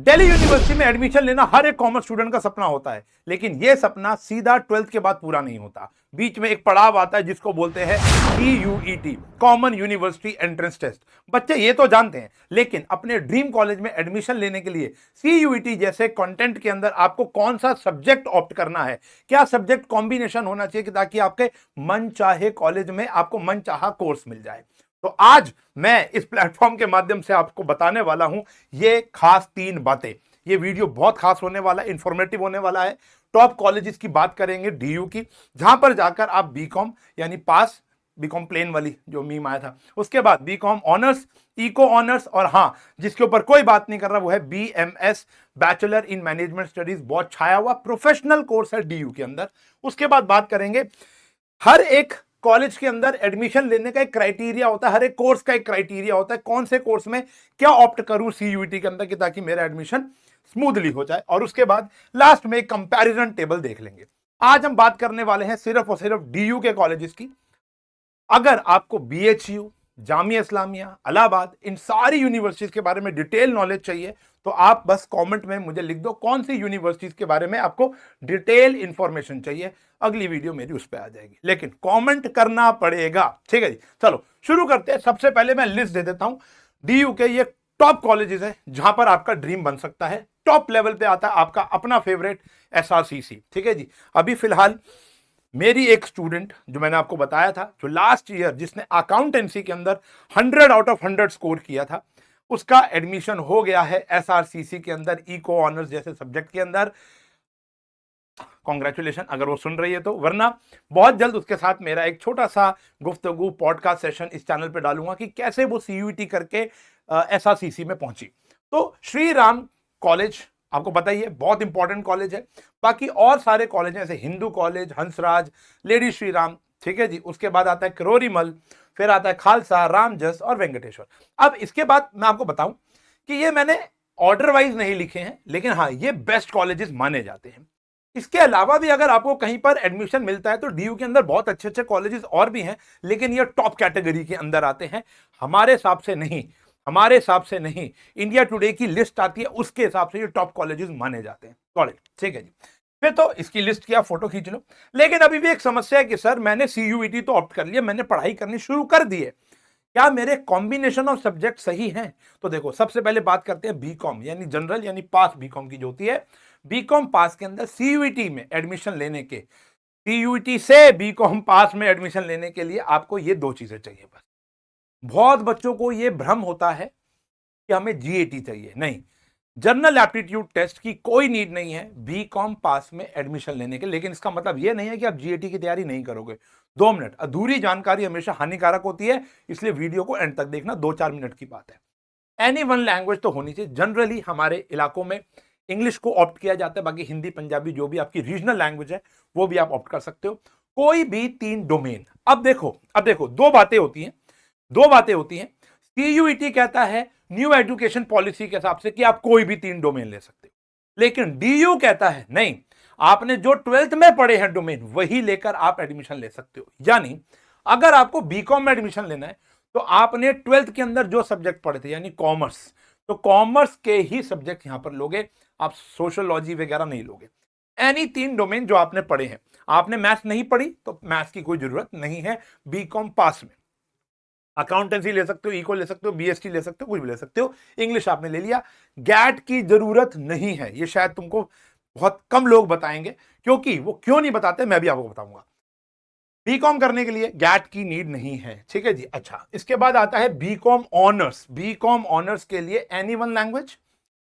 Delhi university में admission लेना हर एक कॉमर्स स्टूडेंट का सपना होता है, लेकिन यह सपना सीधा 12th के बाद पूरा नहीं होता। बीच में एक पड़ाव आता है जिसको बोलते हैं CUET, common university entrance test. बच्चे ये तो जानते हैं, लेकिन अपने ड्रीम कॉलेज में एडमिशन लेने के लिए CUET जैसे कंटेंट के अंदर आपको कौन सा सब्जेक्ट ऑप्ट करना है, क्या सब्जेक्ट कॉम्बिनेशन होना चाहिए ताकि आपके मन चाहे कॉलेज में आपको मन चाहा कोर्स मिल जाए। तो आज मैं इस प्लेटफॉर्म के माध्यम से आपको बताने वाला हूं ये खास 3 बातें। ये वीडियो बहुत खास होने वाला है, इंफॉर्मेटिव होने वाला है। टॉप कॉलेजेस की बात करेंगे DU की, जहां पर जाकर आप बीकॉम यानी पास, बीकॉम प्लेन वाली जो मीम आया था, उसके बाद बीकॉम ऑनर्स, इको ऑनर्स, और हां जिसके ऊपर कोई बात नहीं कर रहा वो है BMS, bachelor in management studies. बहुत छाया हुआ प्रोफेशनल कोर्स है DU के अंदर। उसके बाद बात करेंगे हर एक कॉलेज के अंदर एडमिशन लेने का एक क्राइटेरिया होता है, हर एक कोर्स का एक क्राइटेरिया होता है, कौन से कोर्स में क्या ऑप्ट करूं CUET के अंदर कि ताकि मेरा एडमिशन स्मूथली हो जाए। और उसके बाद लास्ट में एक कंपैरिजन टेबल देख लेंगे। आज हम बात करने वाले हैं सिर्फ और सिर्फ DU के कॉलेजेस की। अगर आपको BHU, जामिया इस्लामिया, इलाहाबाद, इन सारी यूनिवर्सिटीज के बारे में डिटेल नॉलेज चाहिए तो आप बस कमेंट में मुझे लिख दो कौन सी यूनिवर्सिटीज के बारे में आपको डिटेल इंफॉर्मेशन चाहिए। अगली वीडियो मेरी उस पर आ जाएगी, लेकिन कमेंट करना पड़ेगा, ठीक है जी। चलो शुरू करते हैं। सबसे पहले मैं लिस्ट दे देता हूं DU के ये टॉप कॉलेजेस है जहां पर आपका ड्रीम बन सकता है। टॉप लेवल पे आता है आपका अपना फेवरेट SRCC, ठीक है जी। अभी फिलहाल मेरी एक स्टूडेंट जो मैंने आपको बताया था, जो लास्ट ईयर जिसने अकाउंटेंसी के अंदर 100 आउट ऑफ 100 स्कोर किया था, उसका एडमिशन हो गया है SRCC के अंदर, इको ऑनर्स जैसे सब्जेक्ट के अंदर। कॉन्ग्रेचुलेशन अगर वो सुन रही है तो, वरना बहुत जल्द उसके साथ मेरा एक छोटा सा गुफ्तगू पॉडकास्ट सेशन इस चैनल पे डालूंगा कि कैसे वो CUET करके SRCC में पहुंची। तो श्री राम कॉलेज आपको पता ही है, बहुत इंपॉर्टेंट कॉलेज है। बाकी और सारे कॉलेज हैं, जैसे हिंदू कॉलेज, हंसराज, लेडी श्री राम, ठीक है जी। उसके बाद आता है किरोरीमल, फिर आता है खालसा, रामजस और वेंकटेश्वर। अब इसके बाद मैं आपको बताऊं कि ये मैंने ऑर्डर वाइज नहीं लिखे हैं, लेकिन हाँ ये बेस्ट कॉलेजेस माने जाते हैं। इसके अलावा भी अगर आपको कहीं पर एडमिशन मिलता है तो DU के अंदर बहुत अच्छे अच्छे कॉलेजेस और भी हैं, लेकिन ये टॉप कैटेगरी के अंदर आते हैं। हमारे हिसाब से नहीं, हमारे हिसाब से नहीं, इंडिया टुडे की लिस्ट आती है उसके हिसाब से ये टॉप कॉलेजेस माने जाते हैं कॉलेज, ठीक है जी। फिर तो इसकी लिस्ट की आप फोटो खींच लो। लेकिन अभी भी एक समस्या है कि सर मैंने CUET तो ऑप्ट कर लिया, मैंने पढ़ाई करनी शुरू कर दी है, क्या मेरे कॉम्बिनेशन ऑफ सब्जेक्ट सही हैं? तो देखो सबसे पहले बात करते हैं बीकॉम यानी जनरल यानी पास बीकॉम की जो होती है। बीकॉम पास के अंदर CUET में एडमिशन लेने के, CUET से बीकॉम पास में एडमिशन लेने के लिए आपको ये 2 चीजें चाहिए बस। बहुत बच्चों को ये भ्रम होता है कि हमें GAT चाहिए, नहीं, जनरल एप्टीट्यूड टेस्ट की कोई नीड नहीं है बीकॉम पास में एडमिशन लेने के। लेकिन इसका मतलब यह नहीं है कि आप GAT की तैयारी नहीं करोगे। 2 मिनट, अधूरी जानकारी हमेशा हानिकारक होती है, इसलिए वीडियो को एंड तक देखना, 2-4 मिनट की बात है। एनी वन लैंग्वेज तो होनी चाहिए। जनरली हमारे इलाकों में इंग्लिश को ऑप्ट किया जाता है, बाकी हिंदी, पंजाबी, जो भी आपकी रीजनल लैंग्वेज है वो भी आप ऑप्ट कर सकते हो। कोई भी 3 डोमेन। अब देखो 2 बातें होती हैं, 2 बातें होती हैं। CUET कहता है न्यू एजुकेशन पॉलिसी के हिसाब से कि आप कोई भी 3 डोमेन ले सकते हो, लेकिन DU कहता है नहीं, आपने जो 12th में पढ़े हैं डोमेन वही लेकर आप एडमिशन ले सकते हो। यानी अगर आपको बीकॉम में एडमिशन लेना है तो आपने 12th के अंदर जो सब्जेक्ट पढ़े थे यानी कॉमर्स, तो कॉमर्स के ही सब्जेक्ट यहां पर लोगे, आप सोशलॉजी वगैरह नहीं लोगे। एनी 3 डोमेन जो आपने पढ़े हैं, आपने मैथ्स नहीं पढ़ी तो मैथ्स की कोई जरूरत नहीं है बीकॉम पास में। अकाउंटेंसी ले सकते हो, इको ले सकते हो, BST ले सकते हो, कुछ भी ले सकते हो। इंग्लिश आपने ले लिया, गैट की जरूरत नहीं है। ये शायद तुमको बहुत कम लोग बताएंगे, क्योंकि वो क्यों नहीं बताते मैं भी आपको बताऊंगा। बीकॉम करने के लिए गैट की नीड नहीं है, ठीक है जी। अच्छा, इसके बाद आता है बीकॉम ऑनर्स। बीकॉम ऑनर्स के लिए any one language,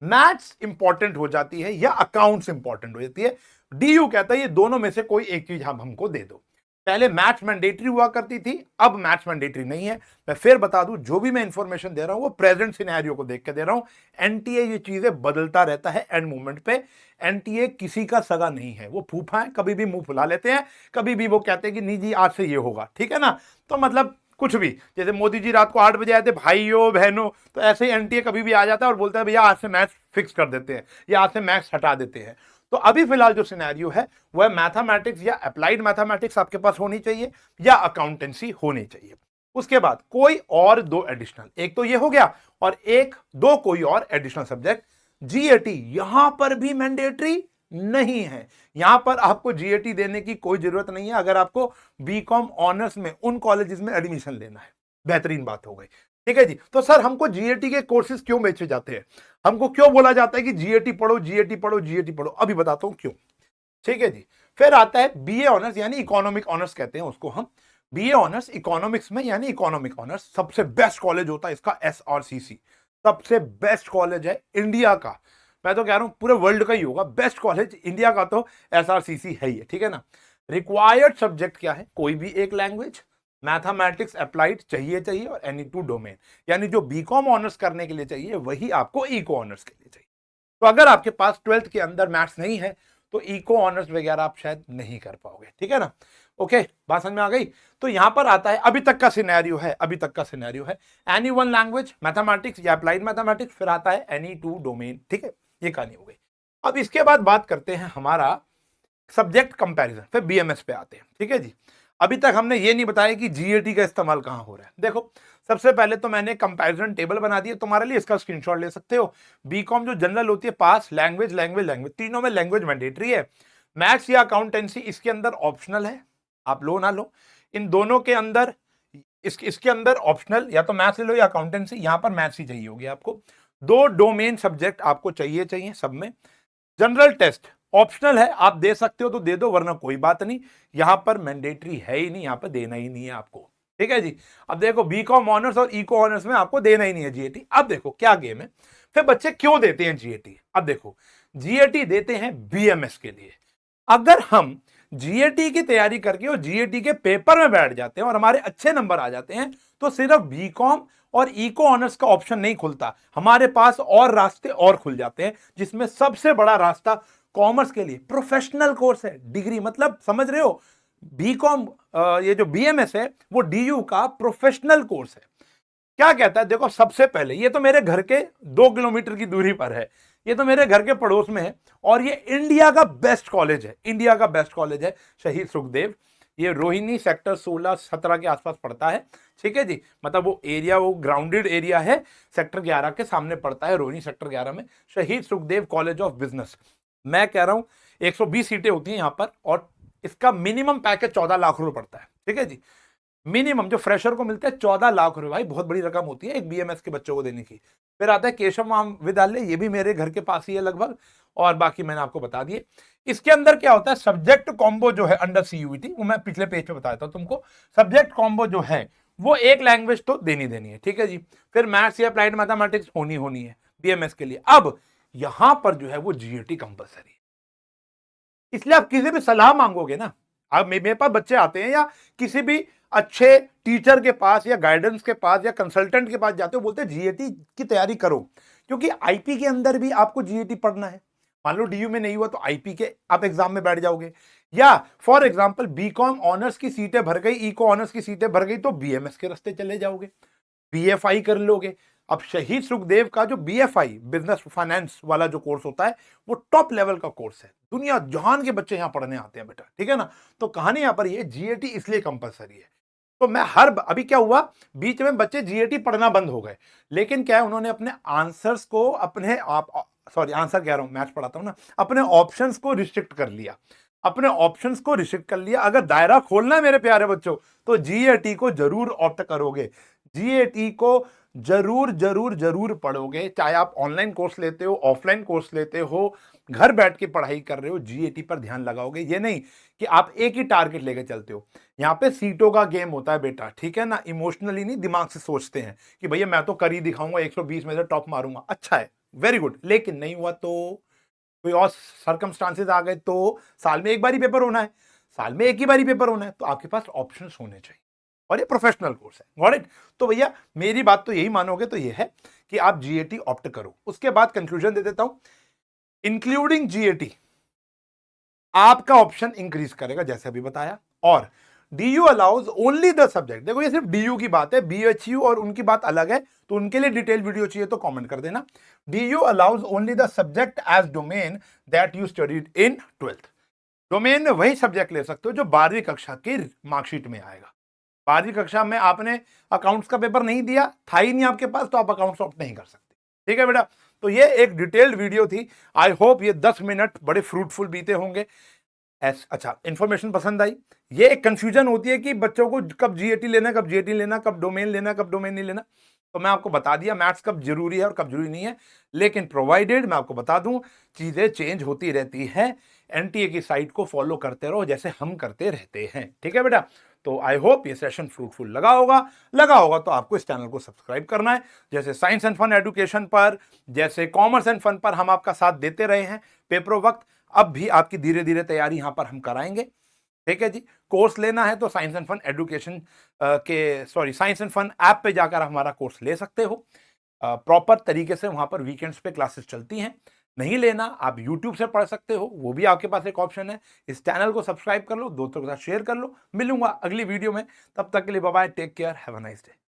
maths important हो जाती है या अकाउंट्स इंपॉर्टेंट हो जाती है। DU कहता है ये दोनों में से कोई एक चीज हमको दे दो। पहले मैथ्स मैंडेटरी हुआ करती थी, अब मैथ्स मैंडेटरी नहीं है। मैं फिर बता दूं, जो भी मैं इंफॉर्मेशन दे रहा हूं वो प्रेजेंट सिनेरियो को देख के दे रहा हूं। NTA ये चीजें बदलता रहता है एंड मूवमेंट पे। NTA किसी का सगा नहीं है, वो फूफा है, कभी भी मुंह फुला लेते हैं, कभी भी वो कहते हैं कि नहीं जी आज से ये होगा, ठीक है ना। तो मतलब कुछ भी, जैसे मोदी जी रात को 8 बजे आए थे, भाइयों बहनों, तो ऐसे ही NTA कभी भी आ जाता है और बोलता है भैया आज से मैथ्स फिक्स कर देते हैं या आज से मैथ्स हटा देते हैं। तो अभी फिलहाल जो सिनेरियो है वह मैथमेटिक्स या अप्लाइड मैथमेटिक्स आपके पास होनी चाहिए या अकाउंटेंसी होनी चाहिए। उसके बाद कोई और 2 एडिशनल, एक तो ये हो गया और 1-2 कोई और एडिशनल सब्जेक्ट जीएटी यहां पर भी मैंडेटरी नहीं है। यहां पर आपको जीएटी देने की कोई जरूरत नहीं है अगर आपको बीकॉम ऑनर्स में उन कॉलेजेस में एडमिशन लेना है। बेहतरीन बात हो गई। ठीक है जी। तो सर हमको जीएटी के कोर्सेज क्यों बेचे जाते हैं, हमको क्यों बोला जाता है कि जीएटी पढ़ो जीएटी पढ़ो जीएटी पढ़ो, अभी बताता हूं क्यों। ठीक है जी। फिर आता है बीए ऑनर्स यानी इकोनॉमिक ऑनर्स कहते हैं उसको हम। बीए ऑनर्स इकोनॉमिक्स में यानी इकोनॉमिक ऑनर्स, सबसे बेस्ट कॉलेज होता है इसका एसआरसीसी, सबसे बेस्ट कॉलेज है इंडिया का। मैं तो कह रहा हूं पूरे वर्ल्ड का ही होगा बेस्ट कॉलेज, इंडिया का तो एसआरसीसी है ही है। ठीक है ना। रिक्वायर्ड सब्जेक्ट क्या है, कोई भी एक लैंग्वेज, मैथमेटिक्स अप्लाइड चाहिए चाहिए और एनी टू डोमेन, यानी जो बीकॉम ऑनर्स करने के लिए चाहिए वही आपको इको ऑनर्स के लिए चाहिए। तो अगर आपके पास 12th के अंदर मैथ्स नहीं है तो इको ऑनर्स वगैरह आप शायद नहीं कर पाओगे। ठीक है ना। ओके, बात समझ में आ गई। तो यहां पर आता है अभी तक का सिनेरियो है, अभी तक का सिनेरियो है एनी वन लैंग्वेज मैथमेटिक्स या अप्लाइड मैथमेटिक्स, फिर आता है एनी टू डोमेन। ठीक है, ये कहानी हो गई। अब इसके बाद बात करते हैं हमारा सब्जेक्ट कंपैरिजन, फिर बीएमएस पे आते हैं। ठीक है जी। अभी तक हमने ये नहीं बताया कि जीएटी का इस्तेमाल कहां हो रहा है। देखो सबसे पहले तो मैंने कंपैरिजन टेबल बना दिया तुम्हारे लिए, इसका स्क्रीनशॉट ले सकते हो। बीकॉम जो जनरल होती है, पास, लैंग्वेज लैंग्वेज लैंग्वेज, तीनों में लैंग्वेज मैंडेटरी है। मैथ्स या अकाउंटेंसी इसके अंदर ऑप्शनल है, आप लो ना लो। इन दोनों के अंदर इसके अंदर ऑप्शनल, या तो मैथ्स ले लो या अकाउंटेंसी, यहां पर मैथ्स ही चाहिए होगी आपको। दो डोमेन सब्जेक्ट आपको चाहिए चाहिए सब में। जनरल टेस्ट ऑप्शनल है, आप दे सकते हो तो दे दो वरना कोई बात नहीं, यहां पर मैंडेटरी है ही नहीं, यहां पर देना ही नहीं है आपको। ठीक है जी। अब देखो बीकॉम ऑनर्स और इको ऑनर्स में आपको देना ही नहीं है जीएटी। अब देखो क्या गेम है, फिर बच्चे क्यों देते हैं जीएटी। अब देखो जीएटी देते हैं बीएमएस के लिए। अगर हम जीएटी की तैयारी करके और जीएटी के पेपर में बैठ जाते हैं और हमारे अच्छे नंबर आ जाते हैं तो सिर्फ बीकॉम और इको ऑनर्स का ऑप्शन नहीं खुलता, हमारे पास और रास्ते और खुल जाते हैं, जिसमें सबसे बड़ा रास्ता कॉमर्स के लिए प्रोफेशनल कोर्स है। डिग्री मतलब समझ रहे हो, बीकॉम ये जो बीएमएस है वो डीयू का प्रोफेशनल कोर्स है। क्या कहता है, देखो सबसे पहले ये तो मेरे घर के 2 किलोमीटर की दूरी पर है, ये तो मेरे घर के पड़ोस में है, और ये इंडिया का बेस्ट कॉलेज है, इंडिया का बेस्ट कॉलेज है शहीद सुखदेव। ये रोहिणी सेक्टर 16-17 के आसपास पड़ता है। ठीक है जी। मतलब वो एरिया, वो ग्राउंडेड एरिया है, सेक्टर 11 के सामने पड़ता है, रोहिणी सेक्टर 11 में शहीद सुखदेव कॉलेज ऑफ बिजनेस। मैं कह रहा हूं 120 सीटें होती हैं यहां पर, और इसका मिनिमम पैकेज 14 लाख रुपए पड़ता है। ठीक है जी। मिनिमम जो फ्रेशर को मिलता है 14 लाख रुपए, भाई बहुत बड़ी रकम होती है एक बीएमएस के बच्चों को देने की। फिर आता है केशव महाविद्यालय, ये भी मेरे घर के पास ही है लगभग, और बाकी मैंने आपको बता दिए। इसके अंदर क्या होता है, सब्जेक्ट कॉम्बो जो है अंडर सीयूईटी, वो मैं पिछले पेज पे बताया था तुमको। सब्जेक्ट कॉम्बो जो है वो एक लैंग्वेज तो देनी देनी है। ठीक है जी। फिर मैथ्स या अप्लाइड मैथमेटिक्स होनी होनी है बीएमएस के लिए। अब यहां पर जो है वो जीएटी कंपलसरी है, इसलिए आप किसी भी सलाह मांगोगे ना, आप मेरे पास बच्चे आते हैं या किसी भी अच्छे टीचर के पास या गाइडेंस के पास या कंसल्टेंट के पास जाते हो, बोलते हैं जीएटी की तैयारी करो, क्योंकि आईपी के अंदर भी आपको जीएटी पढ़ना है। मान लो डीयू में नहीं हुआ तो आईपी के आप एग्जाम में बैठ जाओगे, या फॉर एग्जांपल बीकॉम ऑनर्स की सीटें भर गई, इको ऑनर्स की सीटें भर गई, तो बीएमएस के रास्ते चले जाओगे, बीएफआई कर लोगे। अब शहीद सुखदेव का जो बीएफआई बिजनेस फाइनेंस वाला जो कोर्स होता है वो टॉप लेवल का कोर्स है, दुनिया जहान के बच्चे यहां पढ़ने आते हैं बेटा। ठीक है ना। तो कहानी यहां पर ये जीएटी इसलिए कंपलसरी है। तो मैं अभी क्या हुआ, बीच में बच्चे जीएटी पढ़ना बंद हो गए, लेकिन क्या है उन्होंने अपने आंसर्स को, अपने आप सॉरी आंसर कह रहा हूं, मैथ्स पढ़ाता हूं ना, अपने ऑप्शंस को रिस्ट्रिक्ट कर लिया, अपने ऑप्शंस को रिस्ट्रिक्ट कर लिया। अगर दायरा खोलना है मेरे प्यारे बच्चों तो जीएटी को जरूर ऑप्ट करोगे, जीएटी को जरूर जरूर जरूर पढ़ोगे, चाहे आप ऑनलाइन कोर्स लेते हो, ऑफलाइन कोर्स लेते हो, घर बैठ के पढ़ाई कर रहे हो, जीएटी पर ध्यान लगाओगे। ये नहीं कि आप एक ही टारगेट लेके चलते हो, यहां पे सीटों का गेम होता है बेटा। ठीक है ना। इमोशनली नहीं, दिमाग से सोचते हैं कि भैया मैं तो कर ही दिखाऊंगा, 120 में से टॉप मारूंगा, अच्छा है, वेरी गुड, लेकिन नहीं हुआ तो, कोई और सर्कमस्टांसेस आ गए तो, साल में एक बार ही पेपर होना है, साल में एक ही बार ही पेपर होना है, तो आपके पास ऑप्शंस होने चाहिए, और ये प्रोफेशनल कोर्स है। Got it. तो भैया मेरी बात तो यही मानोगे तो ये है कि आप जीएटी ऑप्ट करो। उसके बाद कंक्लूजन दे देता हूं, इंक्लूडिंग जीएटी आपका ऑप्शन इंक्रीज करेगा जैसे अभी बताया, और DU allows only the subject. देखो ये सिर्फ डीयू की बात है, बीएचयू और उनकी बात अलग है, तो उनके लिए डिटेल वीडियो चाहिए तो कमेंट कर देना। DU allows only the subject as domain that you studied in 12th। Domain में वही सब्जेक्ट ले सकते हो जो 12वीं कक्षा की मार्कशीट में आएगा। 12वीं कक्षा में आपने अकाउंट्स का पेपर नहीं दिया, था ही नहीं आपके पास, तो आप अकाउंट्स ऑप्ट नहीं कर सकते। ठीक है बेटा। तो ये एक डिटेल्ड वीडियो थी। आई होप ये 10 मिनट बड़े फ्रूटफुल बीते होंगे। अच्छा, इंफॉर्मेशन पसंद आई। ये एक कंफ्यूजन होती है कि बच्चों को कब जीएटी लेना, कब जीएटी लेना, कब डोमेन लेना, कब डोमेन नहीं लेना। तो मैं आपको बता दिया मैथ्स कब जरूरी है और कब जरूरी नहीं है। लेकिन प्रोवाइडेड मैं आपको बता दूं, चीजें चेंज होती रहती है। एनटीए की साइट को फॉलो करते रहो जैसे हम करते रहते हैं। ठीक है बेटा। तो आई होप ये सेशन फ्रूटफुल लगा होगा तो आपको इस चैनल को सब्सक्राइब करना है। जैसे साइंस एंड फन एजुकेशन पर, जैसे कॉमर्स एंड फन पर हम आपका साथ देते रहे हैं पेपरों वक्त, अब भी आपकी धीरे धीरे तैयारी यहां पर हम कराएंगे। ठीक है जी। कोर्स लेना है तो science and fun education science and fun app पे जाकर हमारा कोर्स ले सकते हो। प्रॉपर तरीके से वहां पर वीकेंड्स पे क्लासेस चलती हैं। नहीं लेना, आप यूट्यूब से पढ़ सकते हो, वो भी आपके पास एक ऑप्शन है। इस चैनल को सब्सक्राइब कर लो, दोस्तों के साथ शेयर कर लो। मिलूंगा अगली वीडियो में, तब तक के लिए bye bye, take care, have a nice day.